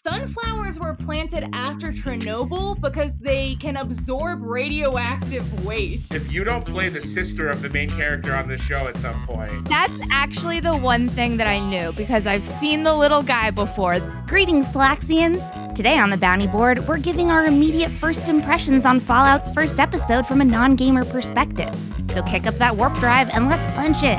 Sunflowers were planted after Chernobyl because they can absorb radioactive waste. If you don't play the sister of the main character on this show at some point. That's actually the one thing that I knew because I've seen the little guy before. Greetings, Palaxians. Today on the Bounty Board, we're giving our immediate first impressions on Fallout's first episode from a non-gamer perspective. So kick up that warp drive and let's punch it.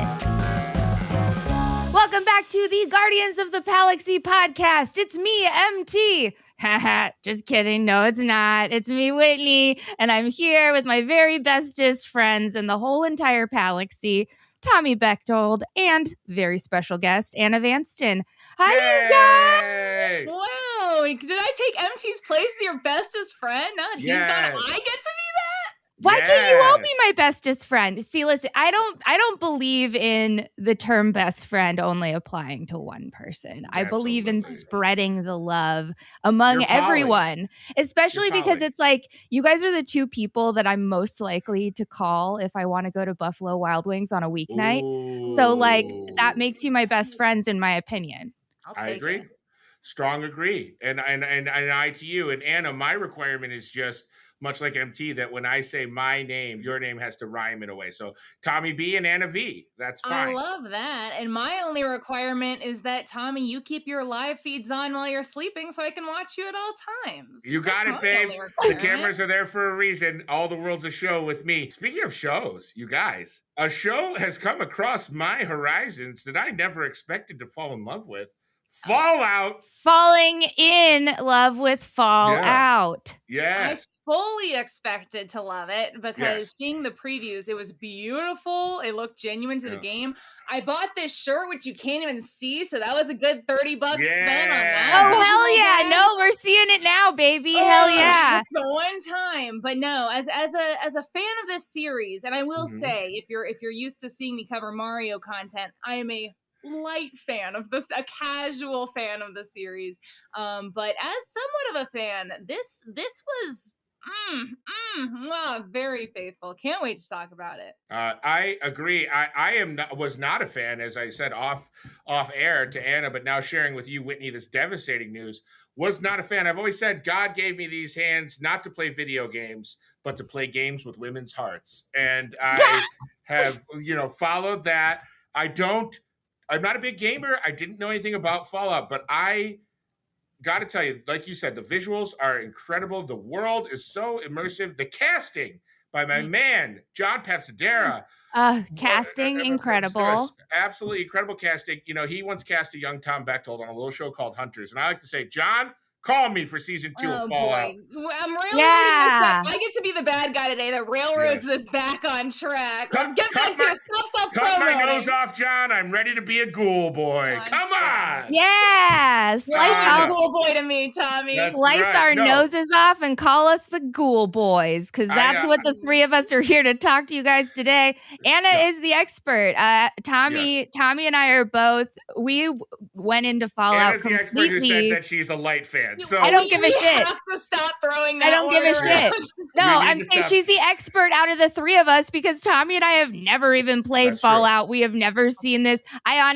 Welcome back to the Guardians of the Palaxy podcast. It's me, MT. Haha, just kidding. No, it's not. It's me, Whitney, and I'm here with my very bestest friends in the whole entire Palaxy, Tommy Bechtold, and very special guest, Anna Vanston. Hi, Yay! you guys! Wow, did I take MT's place as your bestest friend? Now that he's gone, I get to be that? Why can't you all be my bestest friend? See, listen, I don't believe in the term best friend only applying to one person. I believe in spreading the love among everyone, especially because it's like you guys are the two people that I'm most likely to call if I want to go to Buffalo Wild Wings on a weeknight. Ooh. So like that makes you my best friends in my opinion. I agree. Strong agree. And I to you. And Anna, my requirement is just much like MT, that when I say my name, your name has to rhyme in a way. So Tommy B and Anna V, that's fine. I love that. And my only requirement is that, Tommy, you keep your live feeds on while you're sleeping so I can watch you at all times. You got it, babe. The cameras are there for a reason. All the world's a show with me. Speaking of shows, you guys, a show has come across my horizons that I never expected to fall in love with. Fallout. Falling in love with Fallout. Yes. I fully expected to love it because seeing the previews, it was beautiful. It looked genuine to the game. I bought this shirt, which you can't even see, so that was a good $30 spent on that. Oh, hell yeah. No, we're seeing it now, baby. Hell yeah. It's the one time. But no, as a fan of this series, and I will say, if you're used to seeing me cover Mario content, I am a light fan of this, a casual fan of the series, but as somewhat of a fan, this was very faithful. Can't wait to talk about it. I agree. I was not a fan, as I said off air to Anna, but now sharing with you, Whitney, this devastating news. Was not a fan. I've always said God gave me these hands not to play video games, but to play games with women's hearts, and I have followed that. I'm not a big gamer. I didn't know anything about Fallout, but I got to tell you, like you said, the visuals are incredible. The world is so immersive. The casting by my man, John Papsadera. Casting, incredible. Absolutely incredible casting. He once cast a young Tom Bechtold on a little show called Hunters. And I like to say, John, call me for season 2 of Fallout. Boy. I'm railroading this back. I get to be the bad guy today that railroads this back on track. Let's get back to it. Stop self-promoting. Cut my nose off, John. I'm ready to be a ghoul boy. Come on. Yeah. Slice our ghoul boy to me, Tommy. Slice our noses off and call us the ghoul boys, because that's what the three of us are here to talk to you guys today. Anna is the expert. Tommy and I are both. We went into Fallout Anna's the expert who said that she's a light fan. So I don't give a shit. You have to stop throwing that. I don't give a shit. No, I'm saying she's the expert out of the three of us because Tommy and I have never even played Fallout. We have never seen this.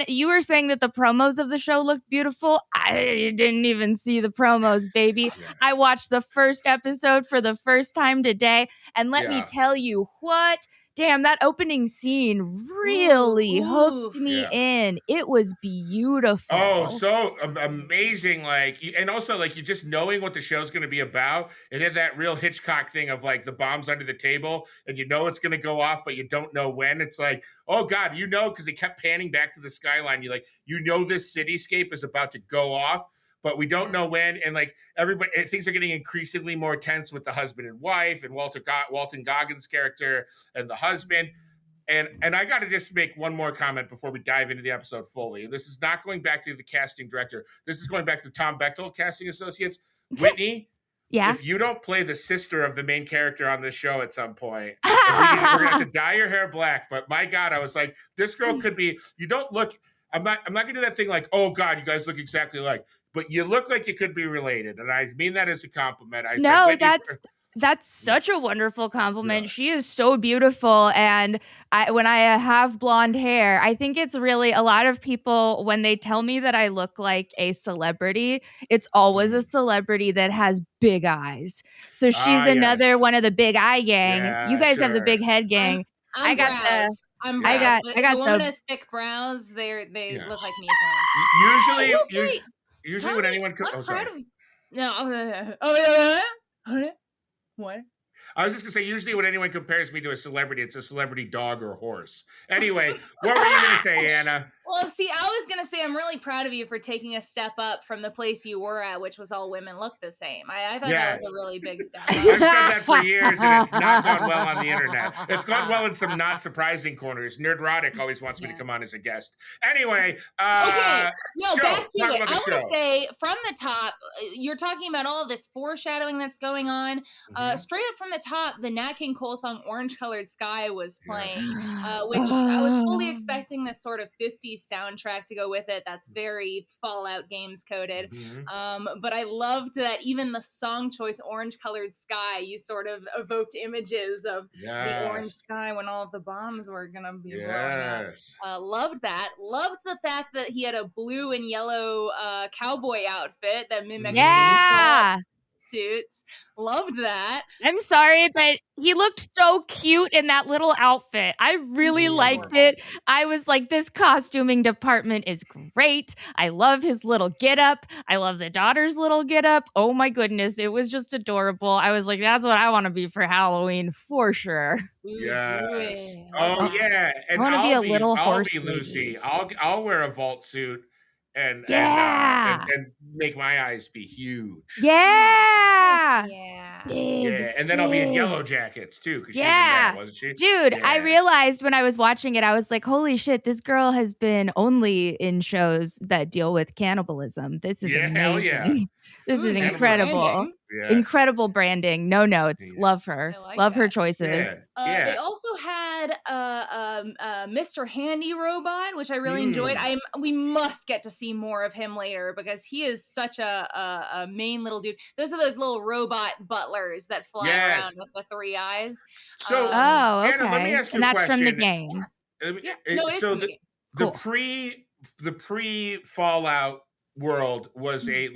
You were saying that the promos of the show looked beautiful. I didn't even see the promos, baby. I watched the first episode for the first time today, and let me tell you what. Damn, that opening scene really hooked me in. It was beautiful. Oh, so amazing. And also you just knowing what the show's going to be about. It had that real Hitchcock thing of the bombs under the table and it's going to go off, but you don't know when. It's like, oh God, because it kept panning back to the skyline. This cityscape is about to go off, but we don't know when. And everybody, things are getting increasingly more tense with the husband and wife and Walton Goggins' character and the husband. And I got to just make one more comment before we dive into the episode fully. And this is not going back to the casting director. This is going back to the Tom Bechtold Casting Associates. Whitney, if you don't play the sister of the main character on this show at some point, we're going to have to dye your hair black. But my God, I was like, this girl could be, you don't look, I'm not going to do that thing oh God, you guys look exactly like. But you look like you could be related, and I mean that as a compliment. That's such a wonderful compliment. Yeah. She is so beautiful. And when I have blonde hair, I think it's really a lot of people, when they tell me that I look like a celebrity, it's always a celebrity that has big eyes. So she's another one of the big eye gang. Yeah, you guys have the big head gang. I'm brows. I'm brows. I got the woman has thick brows. They look like me. Usually when anyone What? I was just gonna say, usually when anyone compares me to a celebrity, it's a celebrity dog or horse. Anyway, what were you gonna say, Anna? Well, see, I was going to say I'm really proud of you for taking a step up from the place you were at, which was all women look the same. I thought that was a really big step up. I've said that for years, and it's not gone well on the internet. It's gone well in some not surprising corners. Nerdrotic always wants me to come on as a guest. Anyway, back to it. I want to say, from the top, you're talking about all this foreshadowing that's going on. Straight up from the top, the Nat King Cole song "Orange Colored Sky" was playing, which I was fully expecting this sort of 50s soundtrack to go with it. That's very Fallout games coded. But I loved that even the song choice "Orange Colored Sky," you sort of evoked images of the orange sky when all of the bombs were gonna be blowing up. Loved that. Loved the fact that he had a blue and yellow cowboy outfit that mimicked suits. Loved that. I'm sorry, but he looked so cute in that little outfit. I really liked it. I was like, this costuming department is great. I love his little getup. I love the daughter's little getup. Oh my goodness, it was just adorable. I was like, that's what I want to be for Halloween for sure. Yes. Oh yeah, and I want to be a little horse. I'll be Lucy. I'll wear a vault suit. And make my eyes be huge. Yeah. And then I'll be in Yellow Jackets too, because she's in that, wasn't she? Dude, I realized when I was watching it, I was like, holy shit, this girl has been only in shows that deal with cannibalism. This is amazing. Hell yeah. This is incredible. Yes. Incredible branding. No notes. Love her. Love her choices. They also had Mr. Handy Robot, which I really enjoyed. We must get to see more of him later because he is such a main little dude. Those are those little robot butlers that fly around with the three eyes. So, okay. Anna, let me ask you a question. And that's from the game. The pre-Fallout world was a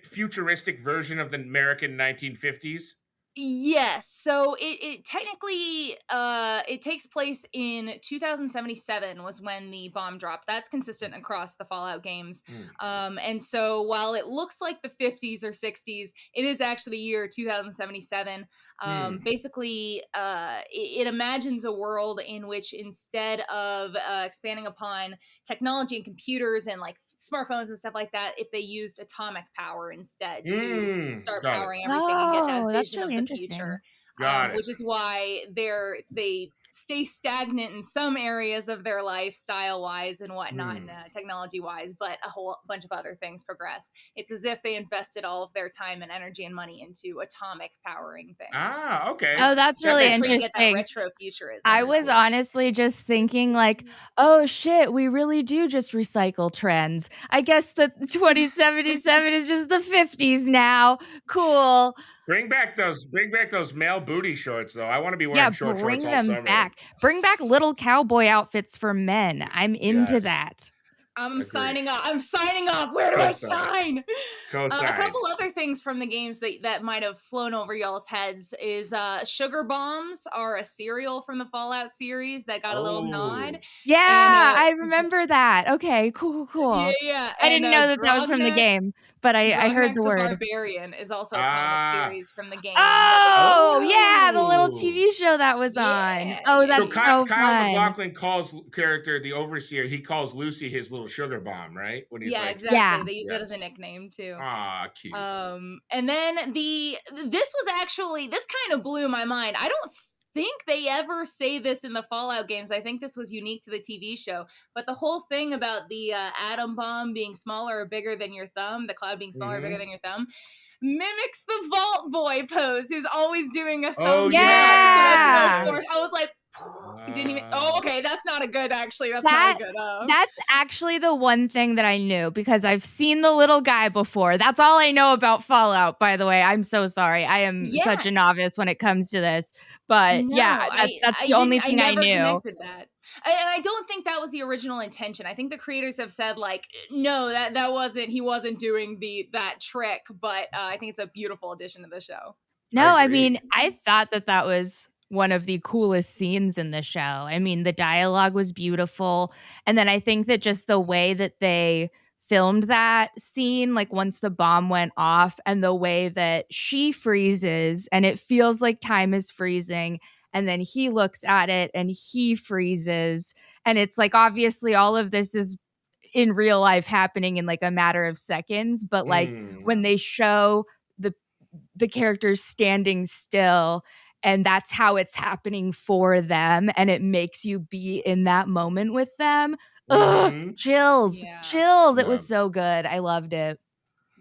futuristic version of the American 1950s. Yes. So it technically it takes place in 2077 was when the bomb dropped. That's consistent across the Fallout games. And so while it looks like the 50s or 60s, it is actually the year 2077. Basically, it imagines a world in which instead of expanding upon technology and computers and like smartphones and stuff like that, if they used atomic power instead to start powering everything and get that vision of the future. Which is why they stay stagnant in some areas of their life, style-wise and whatnot, and technology-wise, but a whole bunch of other things progress. It's as if they invested all of their time and energy and money into atomic powering things. Okay. Oh, that's really interesting. Get that retro futurism. I was honestly just thinking like, oh shit, we really do just recycle trends. I guess the 2077 is just the 50s now. Cool. Bring back those male booty shorts, though. I want to be wearing short shorts all summer. Bring back little cowboy outfits for men. I'm into that. I'm signing off. Where do I sign? A couple other things from the games that might have flown over y'all's heads is sugar bombs are a cereal from the Fallout series that got a little nod. Yeah, I remember that. Okay, cool. Yeah. I didn't know that was from the game, but I heard the word. Barbarian is also a comic series from the game. Oh, yeah, the little TV show that was on. Oh, that's so fun. Kyle MacLachlan calls character, the Overseer, he calls Lucy his little sugar bomb, right? When he's exactly. They use it as a nickname too. Cute. And then this kind of blew my mind. I don't think they ever say this in the Fallout games. I think this was unique to the TV show. But the whole thing about the atom bomb being smaller or bigger than your thumb, the cloud being smaller or bigger than your thumb, mimics the Vault Boy pose, who's always doing a thumbs Oh, up. yeah. So that's I was like, didn't even. Oh, okay. That's not a good. Actually, that's not a good. That's actually the one thing that I knew because I've seen the little guy before. That's all I know about Fallout. By the way, I'm so sorry. I am such a novice when it comes to this. But that's the only thing I knew. Connected that. And I don't think that was the original intention. I think the creators have said like, no, that wasn't. He wasn't doing that trick. But I think it's a beautiful addition to the show. No, I mean, I thought that was one of the coolest scenes in the show. I mean, the dialogue was beautiful. And then I think that just the way that they filmed that scene, like once the bomb went off and the way that she freezes and it feels like time is freezing. And then he looks at it and he freezes. And it's like, obviously all of this is in real life happening in like a matter of seconds. But like when they show the characters standing still and that's how it's happening for them and it makes you be in that moment with them. Chills. It was so good. I loved it.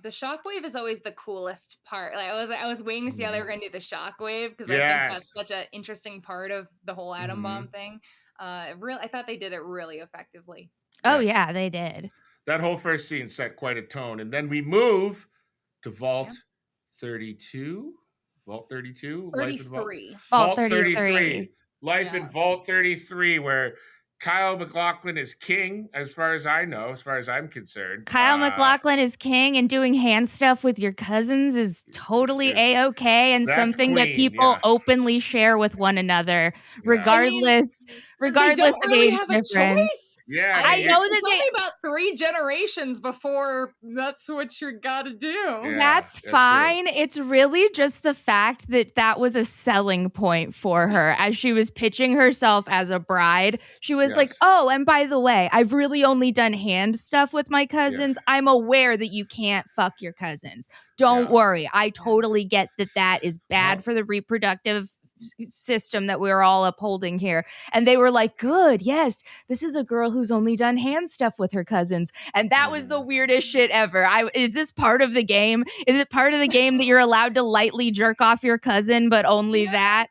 The shockwave is always the coolest part. Like I was waiting to see how they were going to do the shockwave because I think that's such an interesting part of the whole atom bomb thing. I thought they did it really effectively. Oh yeah, they did. That whole first scene set quite a tone, and then we move to Vault 32. Vault 32? 33. Vault 33. Life in Vault 33, where Kyle MacLachlan is king, as far as I know, as far as I'm concerned. Kyle MacLachlan is king, and doing hand stuff with your cousins is totally A-okay and something that people openly share with one another, regardless of age difference. Yeah, I know that it's only about 3 generations before that's what you gotta do. Yeah, that's fine. True. It's really just the fact that was a selling point for her as she was pitching herself as a bride. She was like, oh, and by the way, I've really only done hand stuff with my cousins. Yeah. I'm aware that you can't fuck your cousins. Don't worry. I totally get that is bad for the reproductive system that we're all upholding here. And they were like, good, yes, this is a girl who's only done hand stuff with her cousins. And that was the weirdest shit ever. Is this part of the game? Is it part of the game that you're allowed to lightly jerk off your cousin, but only that?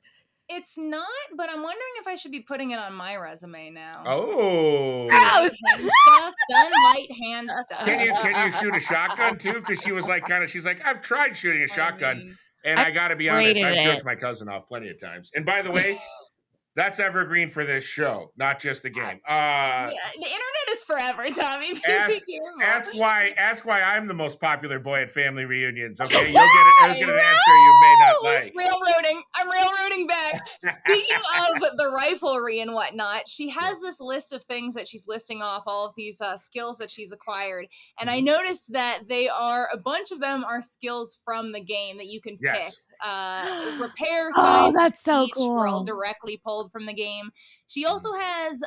It's not, but I'm wondering if I should be putting it on my resume now. Oh. Gross. Done light hand stuff. Can you shoot a shotgun too? Because she was like, she's like, I've tried shooting a shotgun. And I got to be honest, I've jerked my cousin off plenty of times. And by the way, that's evergreen for this show, not just the game. The internet is forever, Tommy. Ask why I'm the most popular boy at family reunions. Okay, you'll get an answer you may not like. I'm railroading back. Speaking of the riflery and whatnot, she has this list of things that she's listing off, all of these skills that she's acquired. And I noticed that a bunch of them are skills from the game that you can pick. Repair, science, that's so speech cool. were all directly pulled from the game. She also has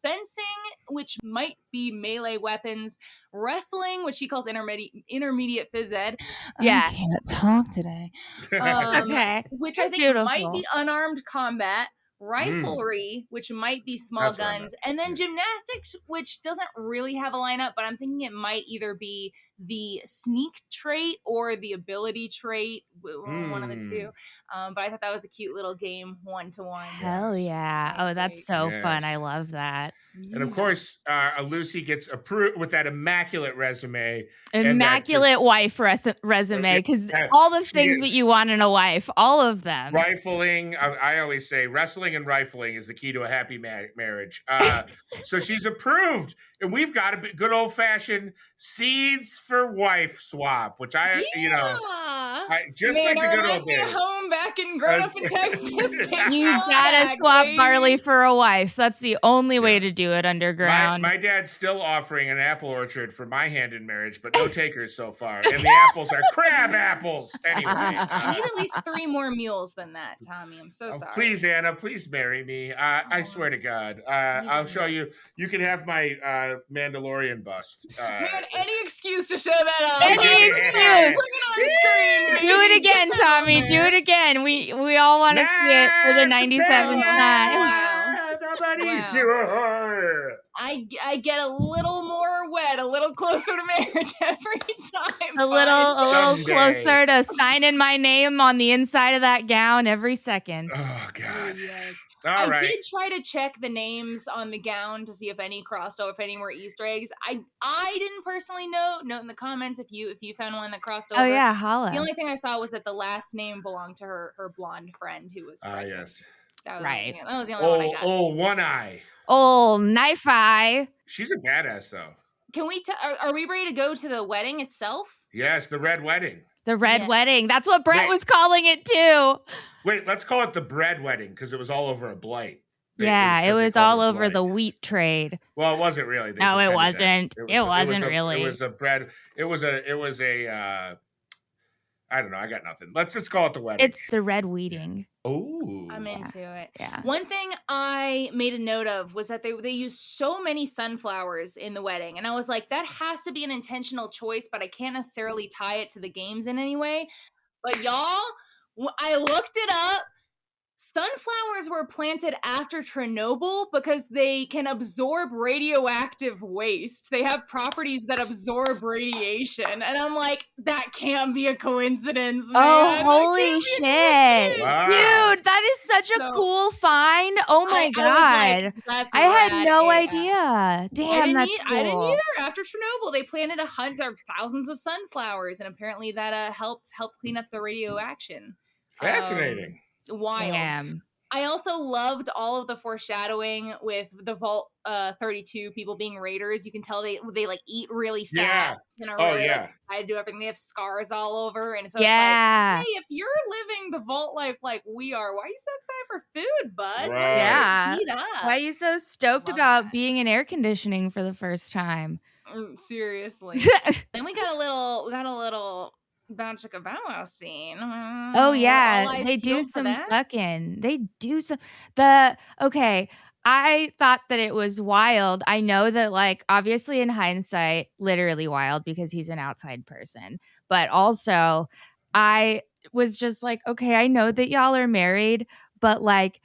fencing, which might be melee weapons, wrestling, which she calls intermediate phys ed. Yeah, I can't talk today. Okay, which I think might be unarmed combat. Riflery, which might be small guns, and then gymnastics, which doesn't really have a lineup, but I'm thinking it might either be the sneak trait or the ability trait, one of the two. But I thought that was a cute little game, 1-to-1. Hell yeah. That's so fun. I love that. And of course, Lucy gets approved with that immaculate resume. Immaculate wife resume, because all the things that you want in a wife, all of them. Rifling, I always say wrestling and rifling is the key to a happy marriage. So she's approved. And we've got a good old-fashioned seeds for wife swap, which like the good old days. Home back and grown up in Texas. You gotta swap barley for a wife. That's the only way to do it underground. My dad's still offering an apple orchard for my hand in marriage, but no takers so far. And the apples are crab apples. Anyway. I need at least 3 more mules than that, Tommy. I'm so sorry. Please, Anna, please marry me. I swear to God. I'll show you. You can have my Mandalorian bust. Man, any excuse to show that off. Any excuse. Look on screen. Do it again, Tommy. Do it again. We all want to see it for the 97th time. Wow. I get a little more wet, a little closer to marriage every time. A little Someday. closer to signing my name on the inside of that gown every second. Oh God. Yes. All right. I did try to check the names on the gown to see if any crossed over, if any were Easter eggs. I didn't personally note in the comments if you found one that crossed over. Oh yeah, holla. The only thing I saw was that the last name belonged to her blonde friend who was pregnant. Yes. That was right. That was the only one I got. Oh, One Eye. Oh, Knife Eye. She's a badass though. Can we? Are we ready to go to the wedding itself? Yes, the red wedding. The red wedding. That's what Brett was calling it too. Wait, let's call it the bread wedding because it was all over a blight. It was all over the wheat trade. Well, it wasn't really. No, it wasn't. It wasn't really. It was a bread. It was a. I don't know. I got nothing. Let's just call it the wedding. It's the red weeding. Oh, I'm into it. Yeah. One thing I made a note of was that they used so many sunflowers in the wedding, and I was like, that has to be an intentional choice, but I can't necessarily tie it to the games in any way. But y'all, I looked it up. Sunflowers were planted after Chernobyl because they can absorb radioactive waste. They have properties that absorb radiation. And I'm like, that can't be a coincidence, man. Oh, holy shit. Wow. Dude, that is such a cool find. Oh my God. Like, that's I had no rad. idea. Damn, that's cool. I didn't either. After Chernobyl, they planted thousands of sunflowers, and apparently that helped clean up the radioaction. Fascinating. Wild. Damn. I also loved all of the foreshadowing with the Vault 32 people being raiders. You can tell they like eat really fast and are really like, try to do everything. They have scars all over, and so it's like, hey, if you're living the Vault life like we are, why are you so excited for food, bud? Right. Why are you so stoked about being in air conditioning for the first time? Seriously. Then we got a little Bow Wow scene. Oh yeah, they do some okay. I thought that it was wild. I know that, like, obviously in hindsight, literally wild because he's an outside person. But also, I was just like, okay, I know that y'all are married, but like,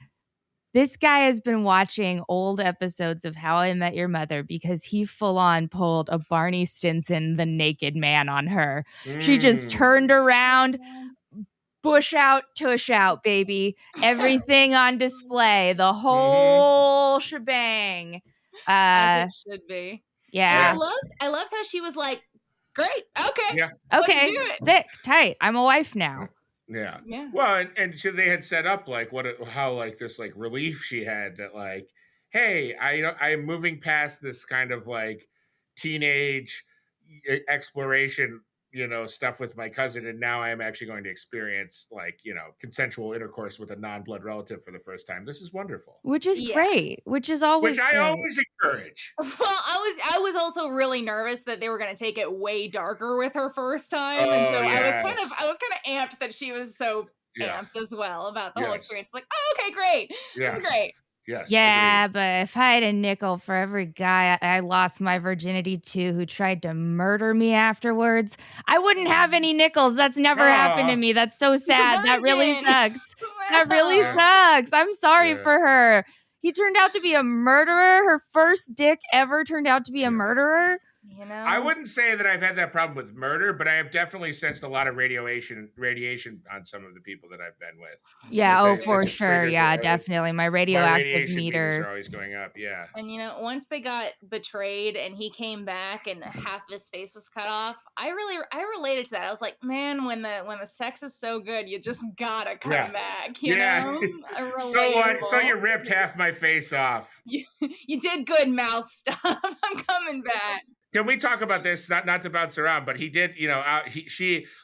this guy has been watching old episodes of How I Met Your Mother because he full on pulled a Barney Stinson, the naked man on her. She just turned around, bush out, tush out, baby. Everything on display, the whole shebang. As it should be. Yeah. And I loved how she was like, great, okay. Yeah. Okay. Sick, tight. I'm a wife now. Yeah. Well, and so they had set up like how like this like relief she had that like, hey, I'm moving past this kind of like teenage exploration, stuff with my cousin, and now I am actually going to experience like, consensual intercourse with a non-blood relative for the first time. This is wonderful. Which is great. Which I always encourage. Well, I was also really nervous that they were going to take it way darker with her first time, and so I was kind of amped that she was so amped as well about the whole experience. Like, oh, okay, great. That's great. Yes. Yeah, but if I had a nickel for every guy I lost my virginity to who tried to murder me afterwards, I wouldn't have any nickels. That's never happened to me. That's so sad. That really sucks. That really sucks. I'm sorry for her. He turned out to be a murderer. Her first dick ever turned out to be a murderer. I wouldn't say that I've had that problem with murder, but I have definitely sensed a lot of radiation on some of the people that I've been with. Yeah, for sure. Yeah, definitely. My radioactive meter are always going up. Yeah. And once they got betrayed and he came back and half of his face was cut off, I related to that. I was like, man, when the sex is so good, you just gotta come back. You know? So you ripped half my face off. You did good mouth stuff. I'm coming back. Can we talk about this? Not to bounce around, but he did.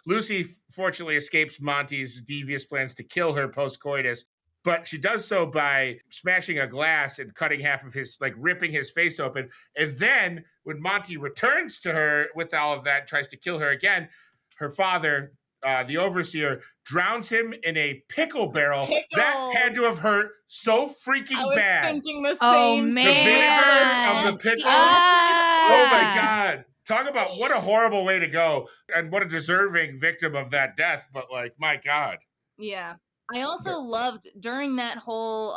Lucy fortunately escapes Monty's devious plans to kill her post-coitus, but she does so by smashing a glass and cutting half of his, like ripping his face open. And then when Monty returns to her with all of that, tries to kill her again, her father, the overseer, drowns him in a pickle barrel. That had to have hurt so freaking bad. I was thinking the same. Oh, man. The vinegar of the pickle. Oh my God. Talk about what a horrible way to go and what a deserving victim of that death. But like, my God. Yeah. I also loved during that whole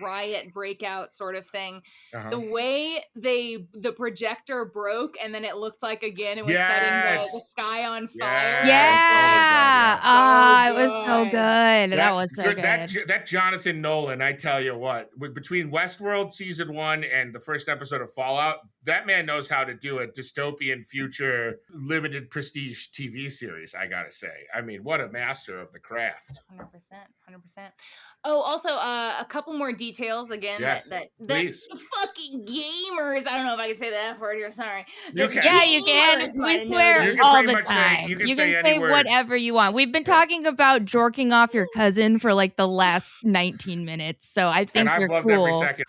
riot breakout sort of thing, the way the projector broke and then it looked like again it was setting the sky on fire. Yeah. Oh my God, it was so good. That was so good. That Jonathan Nolan, I tell you what, between Westworld season 1 and the first episode of Fallout, that man knows how to do a dystopian future limited prestige TV series, I gotta say. I mean, what a master of the craft. 100%. Oh, also, a couple more details again that fucking gamers. I don't know if I can say the F word here. Sorry. You can. We swear all the time. You can say whatever you want. We've been talking about jorking off your cousin for like the last 19 minutes, so I think you're cool. I've loved every second.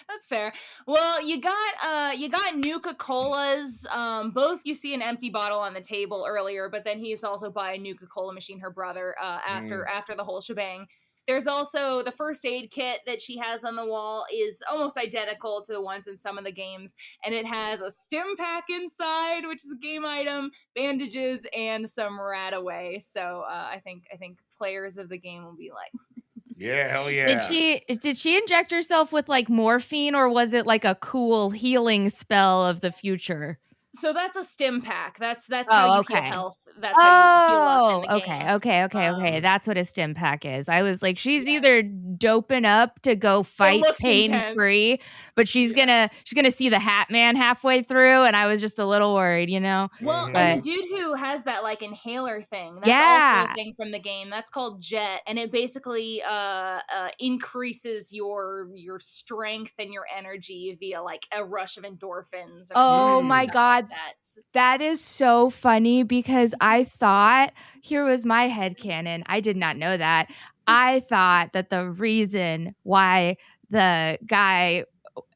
That's fair. Well, you got Nuka-Cola's. Both you see an empty bottle on the table earlier, but then he's also by a Nuka-Cola machine, her brother, after the whole shebang. There's also the first aid kit that she has on the wall is almost identical to the ones in some of the games, and it has a stim pack inside, which is a game item, bandages, and some Radaway. So I think players of the game will be like, yeah, hell yeah. Did she inject herself with like morphine, or was it like a cool healing spell of the future? So that's a stim pack. That's how you heal health. That's how you heal up in the game. Okay. That's what a stim pack is. I was like, she's either doping up to go fight pain-free, but she's gonna see the Hat Man halfway through, and I was just a little worried, you know. Well, and the dude who has that like inhaler thing, that's also a thing from the game. That's called Jet, and it basically increases your strength and your energy via like a rush of endorphins. Oh my God. That is so funny because I thought, here was my headcanon. I did not know that. I thought that the reason why the guy,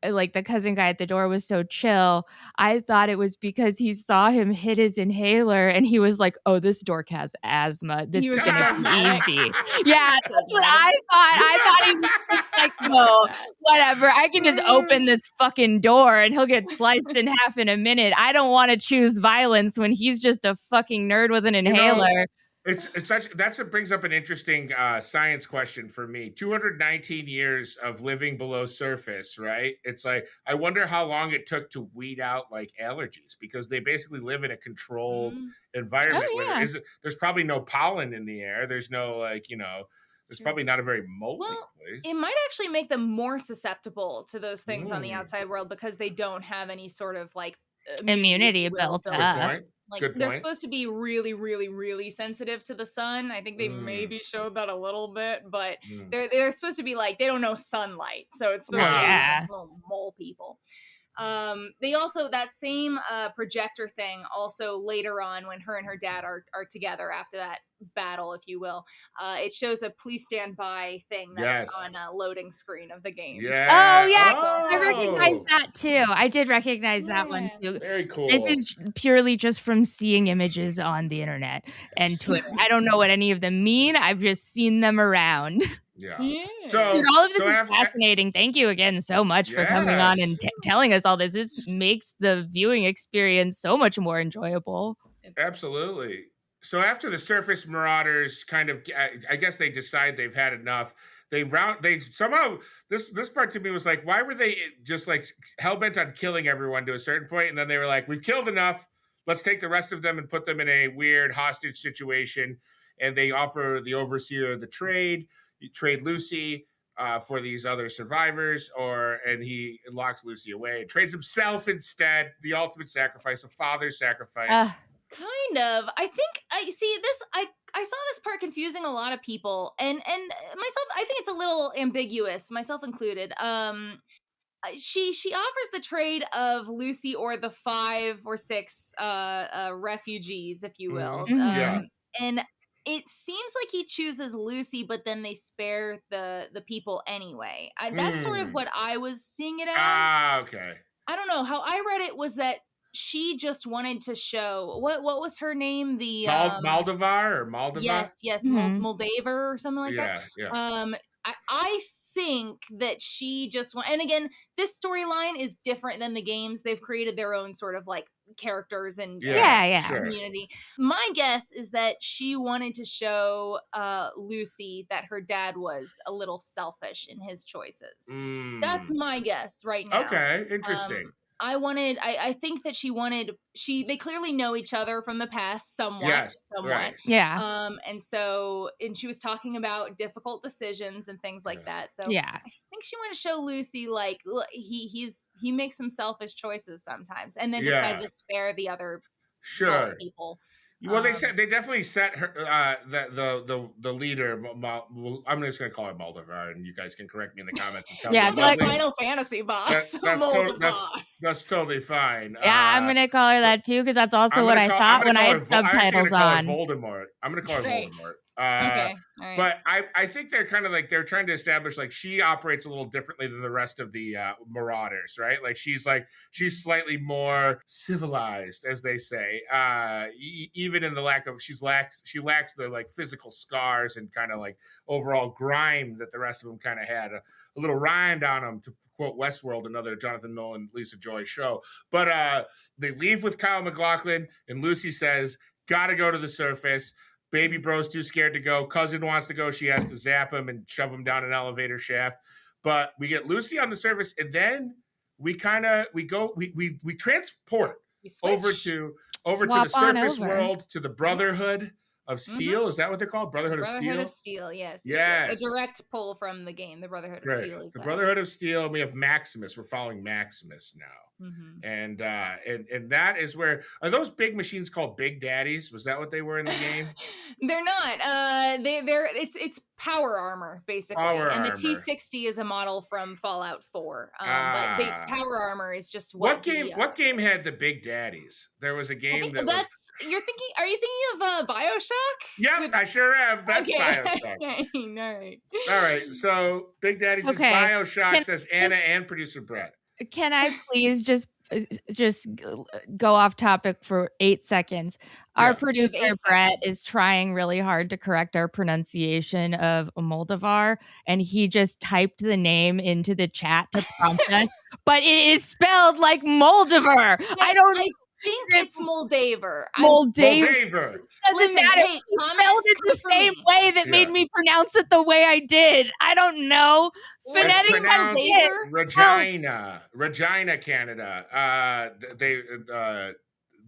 like the cousin guy at the door, was so chill, I thought it was because he saw him hit his inhaler and he was like, oh, this dork has asthma. This is going to be easy. Yeah, that's what I thought. I thought he was like, no, whatever. I can just open this fucking door and he'll get sliced in half in a minute. I don't want to choose violence when he's just a fucking nerd with an inhaler. It brings up an interesting science question for me. 219 years of living below surface, right? It's like, I wonder how long it took to weed out like allergies, because they basically live in a controlled environment where there's probably no pollen in the air. There's no like, you know, it's probably not a very moldy place. It might actually make them more susceptible to those things on the outside world because they don't have any sort of like immunity built up. Like they're supposed to be really, really, really sensitive to the sun. I think they maybe showed that a little bit, but they're supposed to be like, they don't know sunlight, so it's supposed to be like little mole people. They also, that same projector thing, also later on when her and her dad are together after that battle, if you will, it shows a please stand by thing that's on a loading screen of the game. I recognize that too. I did recognize that one too. Very cool. This is purely just from seeing images on the internet and Twitter. I don't know what any of them mean. I've just seen them around. Yeah. So dude, all of this is fascinating. Thank you again so much for coming on and telling us all this. This makes the viewing experience so much more enjoyable. Absolutely. So after the surface marauders kind of, I guess they decide they've had enough. They somehow, this part to me was like, why were they just like hell-bent on killing everyone to a certain point? And then they were like, we've killed enough. Let's take the rest of them and put them in a weird hostage situation. And they offer the overseer of the trade. You trade Lucy for these other survivors, and he locks Lucy away and trades himself instead. The ultimate sacrifice, a father's sacrifice. Kind of. I think I saw this part confusing a lot of people, and myself. I think it's a little ambiguous, myself included. She offers the trade of Lucy or the 5 or 6 refugees, if you will. And it seems like he chooses Lucy, but then they spare the people anyway. That's sort of what I was seeing it as. Okay. I don't know. How I read it was that she just wanted to show what was her name? The Moldavar or Moldava? Yes, Moldaver or something like that. Yeah. I think that she just and again, this storyline is different than the games. They've created their own sort of like characters and community. My guess is that she wanted to show Lucy that her dad was a little selfish in his choices. That's my guess right now. Okay, interesting. I think that they clearly know each other from the past somewhat. Right. Yeah. And she was talking about difficult decisions and things like that. So yeah, I think she wanted to show Lucy like he makes some selfish choices sometimes, and then decided to spare the other people. Well, they definitely set her the leader. I'm just going to call her Moldovar, and you guys can correct me in the comments and tell me. Yeah, like Final Fantasy boss. That's totally fine. Yeah, I'm going to call her that too because that's also what I thought when I had subtitles on. Voldemort. I'm going to call her Voldemort. Okay. All right. But I think they're kind of like they're trying to establish like she operates a little differently than the rest of the Marauders, right? Like she's slightly more civilized, as they say. Even in the she lacks the like physical scars and kind of like overall grime that the rest of them kind of had. A little rind on them, to quote Westworld, another Jonathan Nolan, Lisa Joy show. But they leave with Kyle MacLachlan, and Lucy says, "Gotta go to the surface." Baby bro's too scared to go. Cousin wants to go. She has to zap him and shove him down an elevator shaft. But we get Lucy on the surface, and then we transport over to the surface world, to the Brotherhood of Steel. Mm-hmm. Is that what they're called? Brotherhood of Steel, yes. A direct pull from the game. The Brotherhood of Steel is the Brotherhood of Steel. We have Maximus. We're following Maximus now. Mm-hmm. And that is where, are those big machines called Big Daddies? Was that what they were in the game? They're not. It's power armor basically, the T-60 is a model from Fallout 4. But power armor is just what game had the Big Daddies? There was a game Are you thinking of BioShock? Yep, I sure am. That's BioShock. All right. So Big Daddies is BioShock, says Anna and producer Brett. Can I please just go off topic for 8 seconds? Our producer Brett is trying really hard to correct our pronunciation of Moldovar, and he just typed the name into the chat to prompt us, but it is spelled like Moldovar. I think it's Moldaver. Moldaver. Doesn't matter. He spelled it the same way that made me pronounce it the way I did. I don't know. Phonetic Regina, Canada.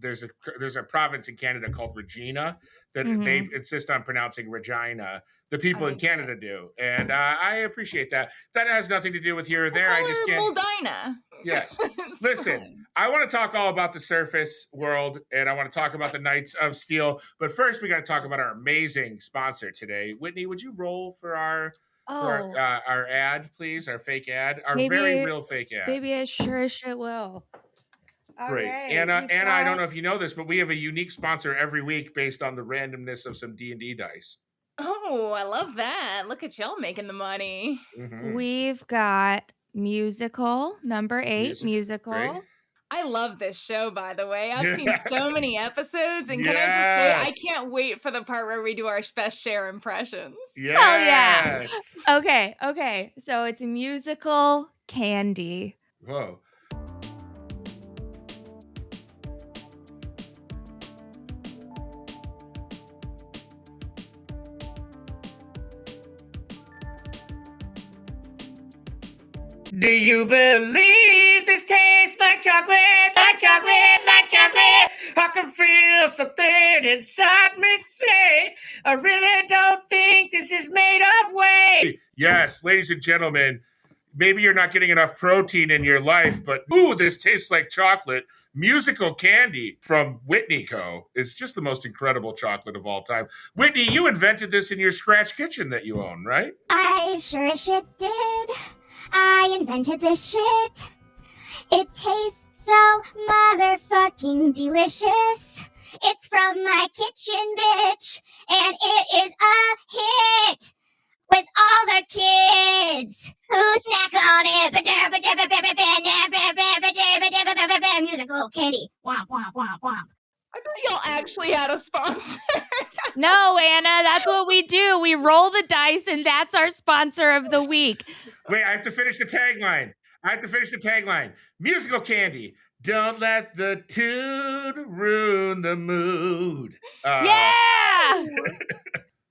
There's a province in Canada called Regina that they insist on pronouncing Regina. The people in Canada do, and I appreciate that. That has nothing to do with here or there. I just can't. Moldina. Yes. Listen, I want to talk all about the surface world, and I want to talk about the Knights of Steel. But first, we got to talk about our amazing sponsor today. Whitney, would you roll for our ad, please? Our fake ad, very real fake ad. Maybe I sure as shit will. Great. Right, Anna, I don't know if you know this, but we have a unique sponsor every week based on the randomness of some D&D dice. Oh, I love that. Look at y'all making the money. Mm-hmm. We've got musical, number 8, musical. Great. I love this show, by the way. I've seen so many episodes, and can I just say, I can't wait for the part where we do our best share impressions. Yes. Oh, yeah. Okay. So it's a musical Candy. Whoa. Do you believe this tastes like chocolate? Like chocolate, like chocolate. I can feel something inside me say, I really don't think this is made of whey. Yes, ladies and gentlemen, maybe you're not getting enough protein in your life, but ooh, this tastes like chocolate. Musical Candy from Whitney Co. is just the most incredible chocolate of all time. Whitney, you invented this in your scratch kitchen that you own, right? I sure as shit did. I invented this shit. It tastes so motherfucking delicious. It's from my kitchen, bitch, and it is a hit with all the kids who snack on it. Musical Candy. Womp, womp, womp, womp. I thought y'all actually had a sponsor. No, Anna, that's what we do. We roll the dice, and that's our sponsor of the week. Wait, I have to finish the tagline. Musical Candy. Don't let the tune ruin the mood. Yeah.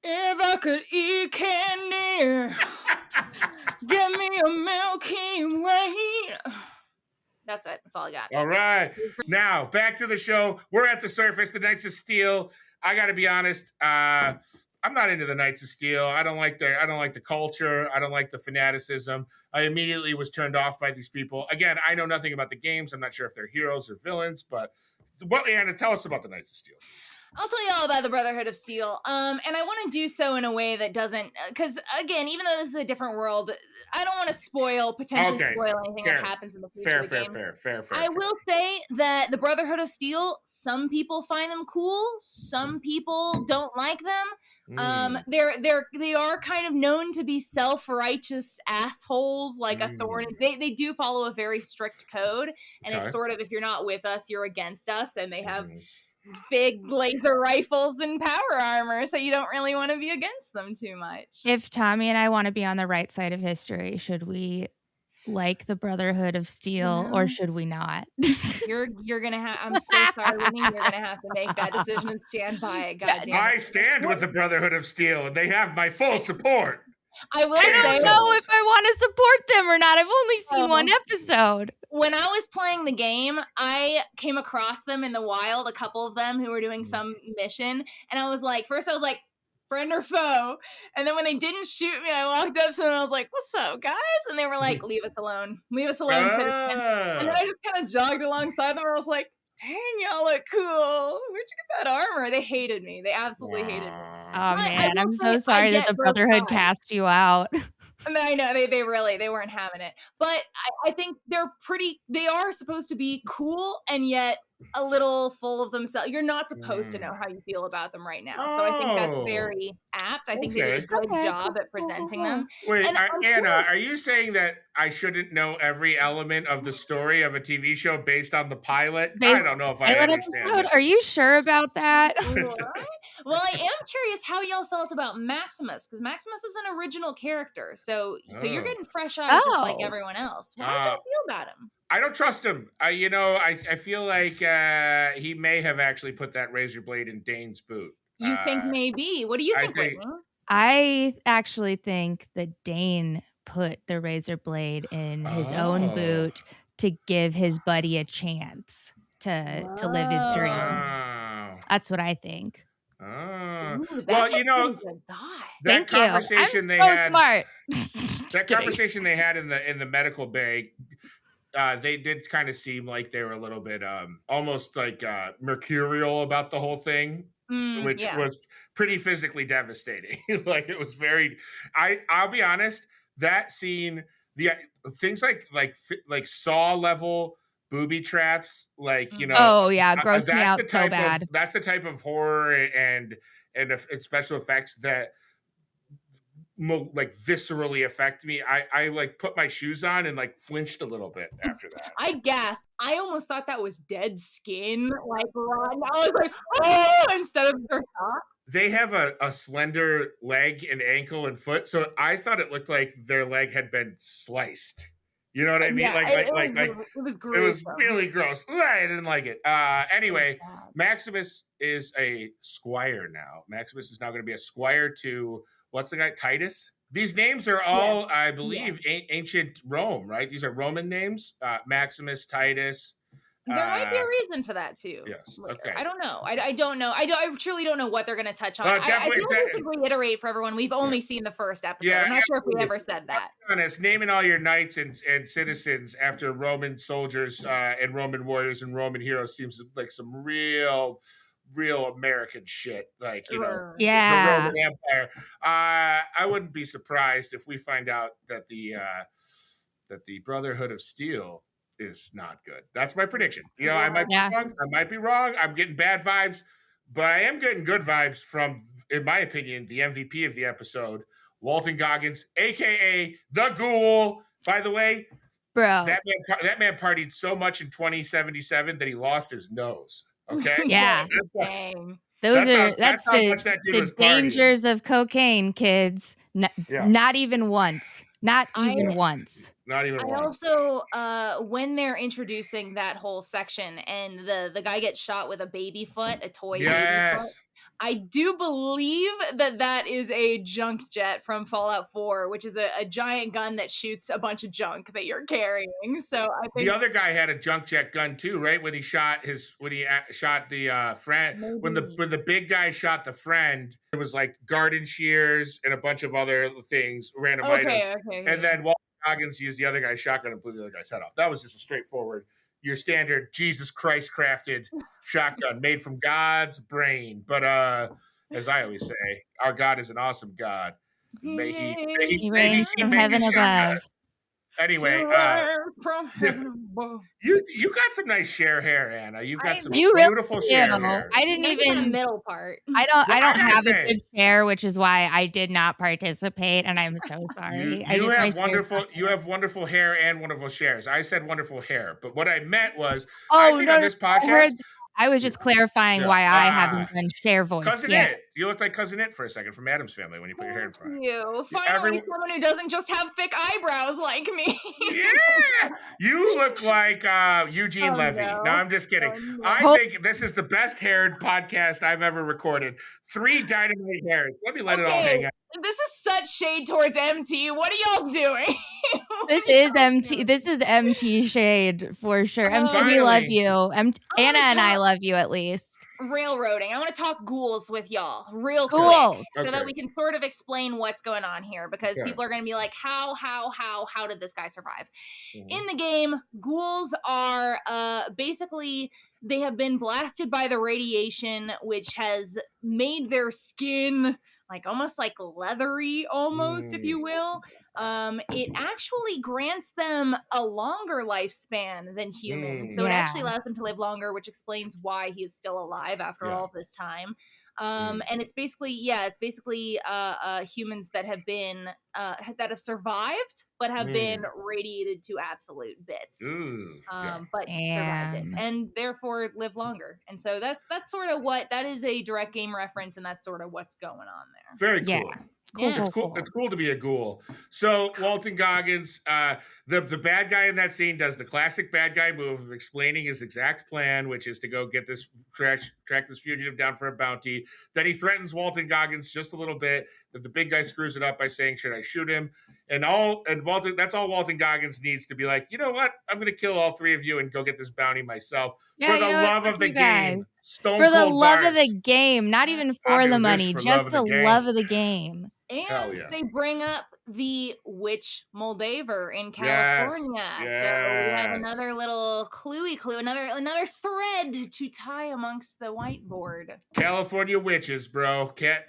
If I could eat candy, give me a Milky Way. That's it. That's all I got. All right. Now, back to the show. We're at the surface, the Knights of Steel. I got to be honest. I'm not into the Knights of Steel. I don't like the culture. I don't like the fanaticism. I immediately was turned off by these people. Again, I know nothing about the games. I'm not sure if they're heroes or villains, but Anna, tell us about the Knights of Steel, please. I'll tell you all about the Brotherhood of Steel. And I want to do so in a way that doesn't, because again, even though this is a different world, I don't want to potentially spoil anything that happens in the future of the game. Fair. I will say that the Brotherhood of Steel, some people find them cool, some people don't like them. They are kind of known to be self-righteous assholes, like a thorn. They do follow a very strict code, and it's sort of, if you're not with us, you're against us, and they have big laser rifles and power armor, so you don't really want to be against them too much. If Tommy and I want to be on the right side of history, should we like the Brotherhood of Steel or should we not? You're gonna have, I'm so sorry, Whitney, you're gonna have to make that decision and stand by it. Goddamn. I stand with the Brotherhood of Steel, and they have my full support. I don't know if I want to support them or not. I've only seen one episode. When I was playing the game, I came across them in the wild, a couple of them who were doing some mission, and I was like, friend or foe? And then when they didn't shoot me, I walked up to them and I was like, what's up, guys? And they were like, leave us alone, citizen. And then I just kind of jogged alongside them and I was like, dang, y'all look cool. Where'd you get that armor? They hated me. They absolutely hated me. Oh, man, I'm so sorry that the Brotherhood cast you out. I mean, I know they weren't having it, but I think they are supposed to be cool and yet a little full of themselves. You're not supposed to know how you feel about them right now. So I think that's very apt. I think they did a good job at presenting them. Wait, Anna, are you saying that I shouldn't know every element of the story of a TV show based on the pilot? I don't know if I understand that. Are you sure about that? Well, I am curious how y'all felt about Maximus, because Maximus is an original character. So you're getting fresh eyes just like everyone else. How did you feel about him? I don't trust him. I feel like he may have actually put that razor blade in Dane's boot. You think maybe? What do you think, Whitney? I actually think that Dane put the razor blade in his own boot to give his buddy a chance to live his dream. That's what I think. Ooh, well, that conversation they had. Smart. That conversation they had in the medical bay. They did kind of seem like they were a little bit almost like mercurial about the whole thing, which was pretty physically devastating. Like it was very. I'll be honest. That scene, the things like Saw level booby traps, like gross me out so bad. That's the type of horror and special effects that like viscerally affect me. I like put my shoes on and like flinched a little bit after that. I gasped. I almost thought that was dead skin, like run. I was like, oh, instead of their sock. They have a slender leg and ankle and foot, so I thought it looked like their leg had been sliced. You know what I mean? It was gruesome. It was really gross. I didn't like it. Anyway, Maximus is a squire now. Maximus is now going to be a squire to, what's the guy? Titus? These names are all, I believe, ancient Rome, right? These are Roman names. Maximus, Titus. There might be a reason for that too. Yes. Later. Okay. I don't know. I don't know. I truly don't know what they're going to touch on. I feel like we should reiterate for everyone. We've only seen the first episode. I'm not sure if we ever said that. To be honest, naming all your knights and citizens after Roman soldiers and Roman warriors and Roman heroes seems like some real American shit. Like, the Roman Empire. I wouldn't be surprised if we find out that the Brotherhood of Steel is not good. That's my prediction. I might be wrong. I might be wrong. I'm getting bad vibes, but I am getting good vibes from, in my opinion, the MVP of the episode, Walton Goggins, aka the Ghoul. By the way, bro, that man partied so much in 2077 that he lost his nose. Okay, yeah. That's the dangers of cocaine, kids. Not even once. Not even once. Not even once. Also, when they're introducing that whole section and the guy gets shot with a baby foot, a toy baby foot, I do believe that is a junk jet from Fallout 4, which is a giant gun that shoots a bunch of junk that you're carrying. So I think the other guy had a junk jet gun too, right? When he shot the friend, when the big guy shot the friend, it was like garden shears and a bunch of other things, random items. And then Walton Goggins used the other guy's shotgun and blew the other guy's head off. That was just a straightforward, your standard Jesus Christ crafted shotgun made from God's brain. But as I always say, our God is an awesome God. May he reigns from heaven above. Anyway, you got some nice share hair, Anna. You've got some beautiful share hair. I didn't even the middle part. I don't have a good share, which is why I did not participate, and I'm so sorry. You have wonderful hair and wonderful shares. I said wonderful hair, but what I meant was on this podcast. I was just clarifying why I haven't done share voice. Cousin It. You look like Cousin It for a second from Addams Family when you put your hair in front. Finally, someone who doesn't just have thick eyebrows like me. Yeah. You look like Eugene Levy. No, I'm just kidding. I think this is the best haired podcast I've ever recorded. 3 dynamite hairs. Let me let it all hang out. This is such shade towards MT. What are y'all doing? This is MT. This is MT shade for sure. MT, we love you. Anna and I love you at least. Railroading. I want to talk ghouls with y'all real quick so that we can sort of explain what's going on here, because people are going to be like, how did this guy survive? In the game, ghouls are basically, they have been blasted by the radiation, which has made their skin like almost like leathery, almost, if you will. It actually grants them a longer lifespan than humans. So it actually allows them to live longer, which explains why he is still alive after all this time. And it's basically, humans that have been, that have survived, but have been radiated to absolute bits. But survived it, and therefore live longer. And so that's sort of that is a direct game reference, and that's sort of what's going on there. Very cool. It's cool. It's cool to be a ghoul. So Walton Goggins, the bad guy in that scene, does the classic bad guy move of explaining his exact plan, which is to go get this track this fugitive down for a bounty. Then he threatens Walton Goggins just a little bit. That the big guy screws it up by saying, "Should I shoot him?" And Walton. That's all Walton Goggins needs to be like, you know what? I'm going to kill all 3 of you and go get this bounty myself for the love of the game. For the love of the game, not even for the money, just the love of the game. And they bring up the witch Moldaver in California. So we have another little clue, another thread to tie amongst the whiteboard. California witches, bro. Can't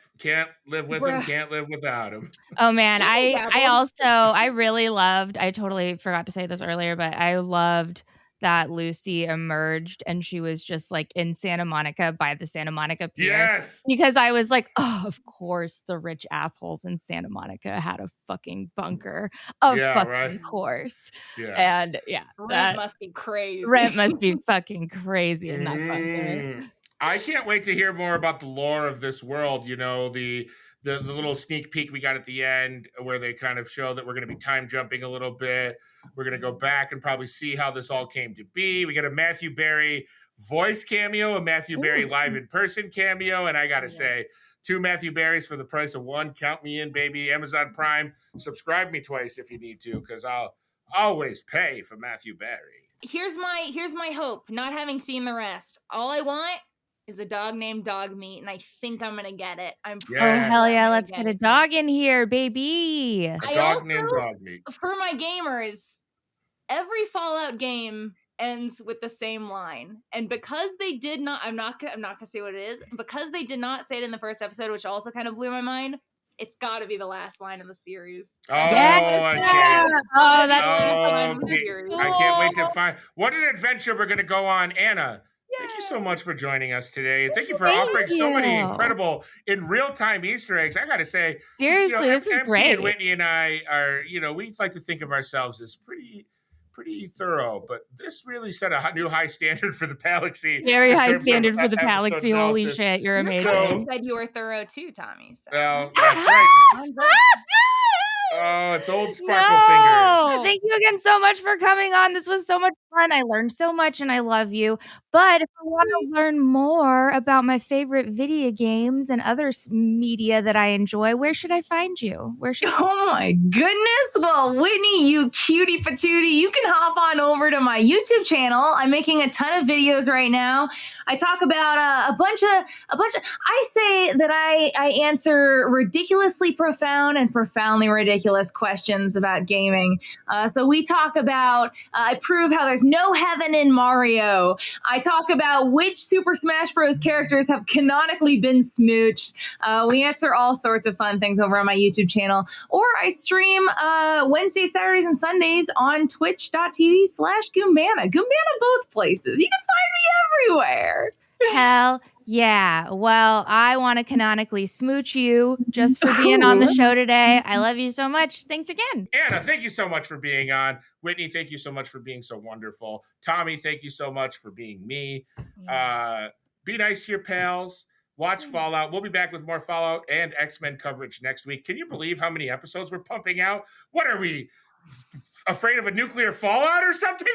live with them, can't live without them. Oh man, I really loved, I totally forgot to say this earlier, but I loved that Lucy emerged and she was just like in Santa Monica by the Santa Monica Pier. Yes. Because I was like, oh, of course the rich assholes in Santa Monica had a fucking bunker. Of course. Yes. And rent must be crazy. Rent must be fucking crazy in that bunker. I can't wait to hear more about the lore of this world. You know, the little sneak peek we got at the end where they kind of show that we're going to be time jumping a little bit. We're going to go back and probably see how this all came to be. We get a Matthew Berry voice cameo, a Matthew Berry live in person cameo. And I got to say, 2 Matthew Berrys for the price of 1. Count me in, baby. Amazon Prime. Subscribe me twice if you need to, because I'll always pay for Matthew Berry. Here's my hope, not having seen the rest. All I want is a dog named Dog Meat, and I think I'm gonna get it. Oh hell yeah, let's get a dog in here, baby. A dog named Dog Meat. For my gamers, every Fallout game ends with the same line, and because they did not, I'm not gonna say what it is. Because they did not say it in the first episode, which also kind of blew my mind. It's got to be the last line of the series. I can't wait to find what an adventure we're gonna go on, Anna. Thank you so much for joining us today. Thank you for offering so many incredible in real-time Easter eggs. I got to say, seriously, this is great. And Whitney and I are, we like to think of ourselves as pretty thorough, but this really set a new high standard for the Palaxy. Very high standard for the Palaxy. Holy shit, you're amazing. You said you were thorough too, Tommy. So. Well, that's right. Oh, it's old sparkle fingers. Thank you again so much for coming on. This was so much fun. I learned so much and I love you. But if I want to learn more about my favorite video games and other media that I enjoy, where should I find you? Oh my goodness. Well, Whitney, you cutie patootie, you can hop on over to my YouTube channel. I'm making a ton of videos right now. I talk about a bunch of I say that I answer ridiculously profound and profoundly ridiculous questions about gaming. So we talk about, I prove how there's no heaven in Mario. I talk about which Super Smash Bros. Characters have canonically been smooched. We answer all sorts of fun things over on my YouTube channel. Or I stream Wednesdays, Saturdays, and Sundays on twitch.tv/Goombana. Goombana both places. You can find me everywhere. Hell yeah. Well, I want to canonically smooch you just for being on the show today. I love you so much. Thanks again. Anna, thank you so much for being on. Whitney, thank you so much for being so wonderful. Tommy, thank you so much for being me. Be nice to your pals. Watch Fallout. We'll be back with more Fallout and X-Men coverage next week. Can you believe how many episodes we're pumping out? What are we, afraid of a nuclear fallout or something?